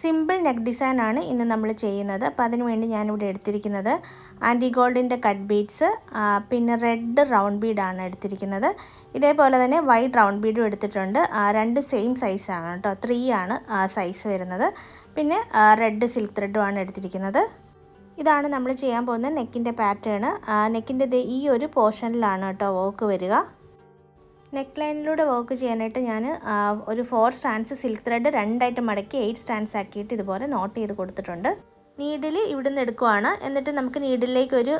Simple neck ഡിസൈനാണ് ഇന്ന് നമ്മൾ ചെയ്യുന്നത്. അപ്പോൾ അതിനുവേണ്ടി ഞാനിവിടെ എടുത്തിരിക്കുന്നത് ആൻറ്റി ഗോൾഡിൻ്റെ കട്ട് ബീഡ്സ്, പിന്നെ റെഡ് റൗണ്ട് ബീഡാണ് എടുത്തിരിക്കുന്നത്. ഇതേപോലെ തന്നെ വൈറ്റ് റൗണ്ട് ബീഡും എടുത്തിട്ടുണ്ട്. രണ്ട് സെയിം സൈസാണ് കേട്ടോ, 3 ആണ് സൈസ് വരുന്നത്. പിന്നെ റെഡ് സിൽക്ക് ത്രെഡുമാണ് എടുത്തിരിക്കുന്നത്. ഇതാണ് നമ്മൾ ചെയ്യാൻ പോകുന്ന നെക്കിൻ്റെ പാറ്റേൺ. നെക്കിൻ്റെ ഈ ഒരു പോർഷനിലാണ് കേട്ടോ വർക്ക് വരിക. നെക്ക് ലൈനിലൂടെ വർക്ക് ചെയ്യാനായിട്ട് ഞാൻ ഒരു 4 സ്റ്റാൻഡ്സ് സിൽക്ക് ത്രെഡ് രണ്ടായിട്ട് മടക്കി 8 സ്റ്റാൻഡ്സ് ആക്കിയിട്ട് ഇതുപോലെ നോട്ട് ചെയ്ത് കൊടുത്തിട്ടുണ്ട്. നീഡിൽ ഇവിടുന്ന് എടുക്കുവാണ്. എന്നിട്ട് നമുക്ക് നീഡിലേക്ക് ഒരു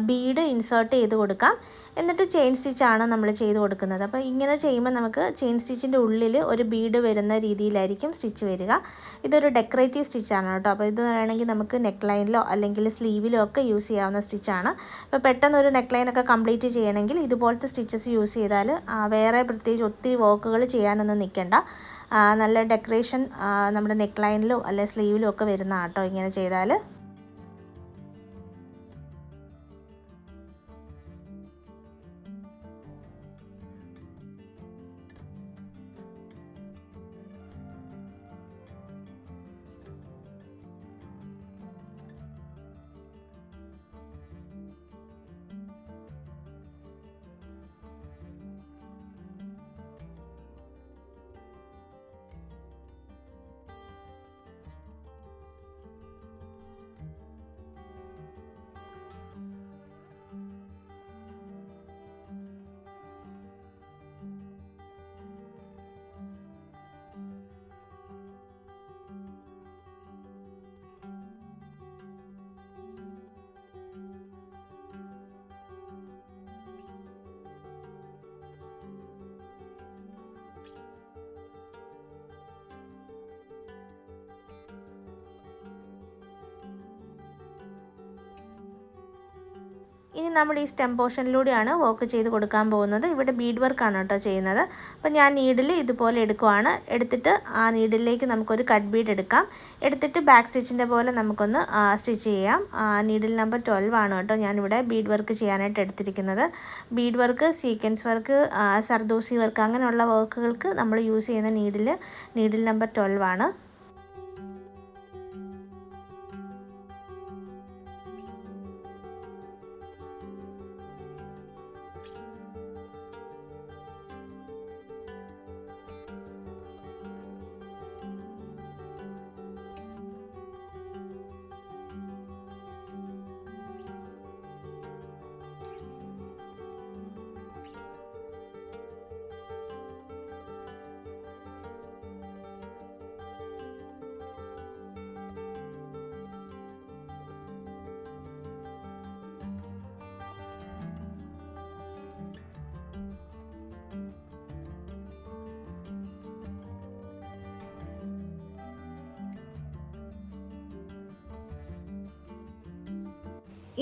ബീഡ് ഇൻസേർട്ട് ചെയ്ത് കൊടുക്കാം. എന്നിട്ട് ചെയിൻ സ്റ്റിച്ചാണ് നമ്മൾ ചെയ്ത് കൊടുക്കുന്നത്. അപ്പോൾ ഇങ്ങനെ ചെയ്യുമ്പോൾ നമുക്ക് ചെയിൻ സ്റ്റിച്ചിൻ്റെ ഉള്ളിൽ ഒരു ബീഡ് വരുന്ന രീതിയിലായിരിക്കും സ്റ്റിച്ച് വരിക. ഇതൊരു ഡെക്കറേറ്റീവ് സ്റ്റിച്ചാണ് കേട്ടോ. അപ്പോൾ ഇത് വേണമെങ്കിൽ നമുക്ക് നെക്ക് ലൈനിലോ അല്ലെങ്കിൽ സ്ലീവിലോ ഒക്കെ യൂസ് ചെയ്യാവുന്ന സ്റ്റിച്ചാണ്. അപ്പോൾ പെട്ടെന്ന് ഒരു നെക്ക് ലൈനൊക്കെ കംപ്ലീറ്റ് ചെയ്യണമെങ്കിൽ ഇതുപോലത്തെ സ്റ്റിച്ചസ് യൂസ് ചെയ്താൽ വേറെ പ്രത്യേകിച്ച് ഒത്തിരി വർക്കുകൾ ചെയ്യാനൊന്നും നിൽക്കണ്ട. നല്ല ഡെക്കറേഷൻ നമ്മുടെ നെക്ക് ലൈനിലോ അല്ലെങ്കിൽ സ്ലീവിലോ ഒക്കെ വരുന്ന കേട്ടോ ഇങ്ങനെ ചെയ്താൽ. ഇനി നമ്മൾ ഈ സ്റ്റെം പോർഷനിലൂടെയാണ് വർക്ക് ചെയ്ത് കൊടുക്കാൻ പോകുന്നത്. ഇവിടെ ബീഡ് വർക്കാണ് കേട്ടോ ചെയ്യുന്നത്. അപ്പോൾ ഞാൻ നീഡിൽ ഇതുപോലെ എടുക്കുവാണ്. എടുത്തിട്ട് ആ നീഡിലേക്ക് നമുക്കൊരു കട്ട് ബീഡ് എടുക്കാം. എടുത്തിട്ട് ബാക്ക് സ്റ്റിച്ചിൻ്റെ പോലെ നമുക്കൊന്ന് സ്റ്റിച്ച് ചെയ്യാം. നീഡിൽ നമ്പർ 12 ആണ് കേട്ടോ ഞാനിവിടെ ബീഡ് വർക്ക് ചെയ്യാനായിട്ട് എടുത്തിരിക്കുന്നത്. Bede work, sequence work, zardozi work അങ്ങനെയുള്ള വർക്കുകൾക്ക് നമ്മൾ യൂസ് ചെയ്യുന്ന നീഡിൽ നമ്പർ 12 ആണ്.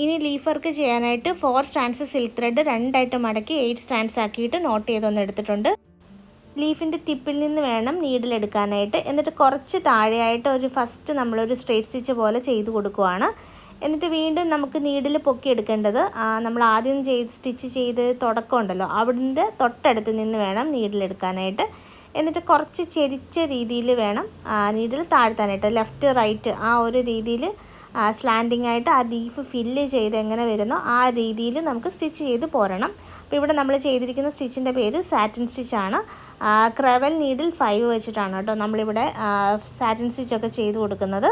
ഇനി ലീഫ് വർക്ക് ചെയ്യാനായിട്ട് 4 സ്റ്റാൻഡ്സ് സിൽക്ക് ത്രെഡ് രണ്ടായിട്ട് മടക്കി 8 സ്റ്റാൻഡ്സ് ആക്കിയിട്ട് നോട്ട് ചെയ്തൊന്ന് എടുത്തിട്ടുണ്ട്. ലീഫിൻ്റെ ടിപ്പിൽ നിന്ന് വേണം നീഡിൽ എടുക്കാനായിട്ട്. എന്നിട്ട് കുറച്ച് താഴെയായിട്ട് ഫസ്റ്റ് നമ്മളൊരു സ്ട്രേറ്റ് സ്റ്റിച്ച് പോലെ ചെയ്ത് കൊടുക്കുവാണ്. എന്നിട്ട് വീണ്ടും നമുക്ക് നീഡിൽ പൊക്കി എടുക്കേണ്ടത് നമ്മൾ ആദ്യം സ്റ്റിച്ച് ചെയ്ത് തുടക്കമുണ്ടല്ലോ അവിടുത്തെ തൊട്ടടുത്ത് നിന്ന് വേണം നീഡിൽ എടുക്കാനായിട്ട്. എന്നിട്ട് കുറച്ച് ചെരിച്ച രീതിയിൽ വേണം നീഡിൽ താഴ്ത്താനായിട്ട്. ലെഫ്റ്റ് റൈറ്റ് ആ ഒരു രീതിയിൽ സ്ലാൻഡിങ് ആയിട്ട് ആ ലീഫ് ഫില്ല് ചെയ്ത് എങ്ങനെ വരുന്നോ ആ രീതിയിൽ നമുക്ക് സ്റ്റിച്ച് ചെയ്ത് പോരണം. അപ്പോൾ ഇവിടെ നമ്മൾ ചെയ്തിരിക്കുന്ന സ്റ്റിച്ചിൻ്റെ പേര് സാറ്റിൻ സ്റ്റിച്ചാണ്. ക്രെവൽ നീഡിൽ 5 വെച്ചിട്ടാണ് കേട്ടോ നമ്മളിവിടെ സാറ്റിൻ സ്റ്റിച്ചൊക്കെ ചെയ്ത് കൊടുക്കുന്നത്.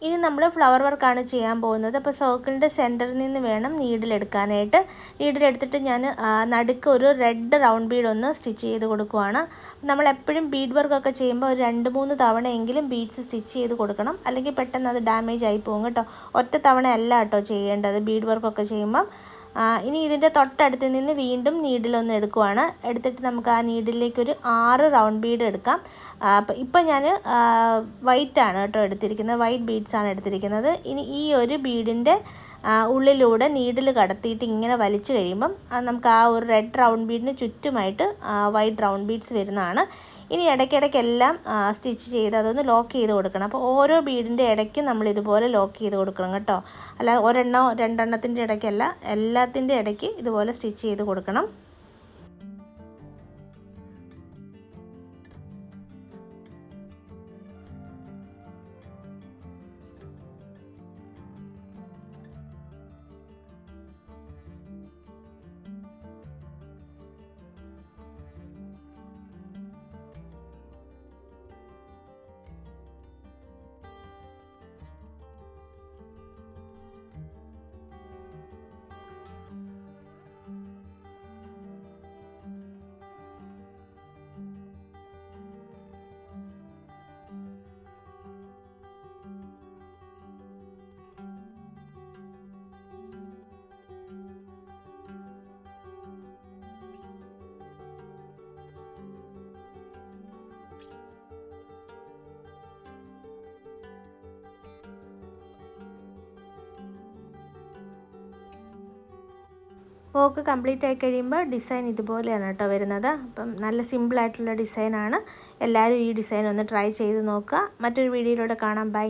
ഇനി നമ്മൾ ഫ്ലവർ വർക്കാണ് ചെയ്യാൻ പോകുന്നത്. അപ്പോൾ സർക്കിളിൻ്റെ സെൻറ്ററിൽ നിന്ന് വേണം നീഡിൽ എടുക്കാനായിട്ട്. നീഡിൽ എടുത്തിട്ട് ഞാൻ നടുക്ക് ഒരു റെഡ് റൗണ്ട് ബീഡ് ഒന്ന് സ്റ്റിച്ച് ചെയ്ത് കൊടുക്കുവാണ്. നമ്മൾ എപ്പോഴും ബീഡ് വർക്കൊക്കെ ചെയ്യുമ്പോൾ ഒരു 2-3 തവണയെങ്കിലും ബീഡ്സ് സ്റ്റിച്ച് ചെയ്ത് കൊടുക്കണം, അല്ലെങ്കിൽ പെട്ടെന്ന് അത് ഡാമേജ് ആയി പോകും കേട്ടോ. ഒറ്റ തവണ അല്ല കേട്ടോ ചെയ്യേണ്ടത് ബീഡ് വർക്കൊക്കെ ചെയ്യുമ്പം. ഇനി ഇതിൻ്റെ തൊട്ടടുത്ത് നിന്ന് വീണ്ടും നീഡിലൊന്ന് എടുക്കുവാണ്. എടുത്തിട്ട് നമുക്ക് ആ നീഡിലേക്ക് ഒരു 6 റൗണ്ട് ബീഡ് എടുക്കാം. ഇപ്പം ഞാൻ വൈറ്റാണ് കേട്ടോ എടുത്തിരിക്കുന്നത്, വൈറ്റ് ബീഡ്സാണ് എടുത്തിരിക്കുന്നത്. ഇനി ഈ ഒരു ബീഡിൻ്റെ ഉള്ളിലൂടെ നീഡിൽ കടത്തിയിട്ട് ഇങ്ങനെ വലിച്ചു കഴിയുമ്പം നമുക്ക് ആ ഒരു റെഡ് റൗണ്ട് ബീഡിന് ചുറ്റുമായിട്ട് വൈറ്റ് റൗണ്ട് ബീഡ്സ് വരുന്നതാണ്. ഇനി ഇടയ്ക്കിടയ്ക്കെല്ലാം സ്റ്റിച്ച് ചെയ്ത് അതൊന്ന് ലോക്ക് ചെയ്ത് കൊടുക്കണം. അപ്പോൾ ഓരോ ബീഡിൻ്റെ ഇടയ്ക്കും നമ്മൾ ഇതുപോലെ ലോക്ക് ചെയ്ത് കൊടുക്കണം കേട്ടോ. അല്ല ഒരെണ്ണോ രണ്ടെണ്ണത്തിൻ്റെ ഇടയ്ക്കല്ല, എല്ലാത്തിൻ്റെ ഇടയ്ക്ക് ഇതുപോലെ സ്റ്റിച്ച് ചെയ്ത് കൊടുക്കണം. വർക്ക് കംപ്ലീറ്റ് ആയി കഴിയുമ്പോൾ ഡിസൈൻ ഇതുപോലെയാണ് കേട്ടോ വരുന്നത്. അപ്പം നല്ല സിമ്പിളായിട്ടുള്ള ഡിസൈനാണ്. എല്ലാവരും ഈ ഡിസൈൻ ഒന്ന് ട്രൈ ചെയ്ത് നോക്കുക. മറ്റൊരു വീഡിയോയിലൂടെ കാണാം. ബൈ.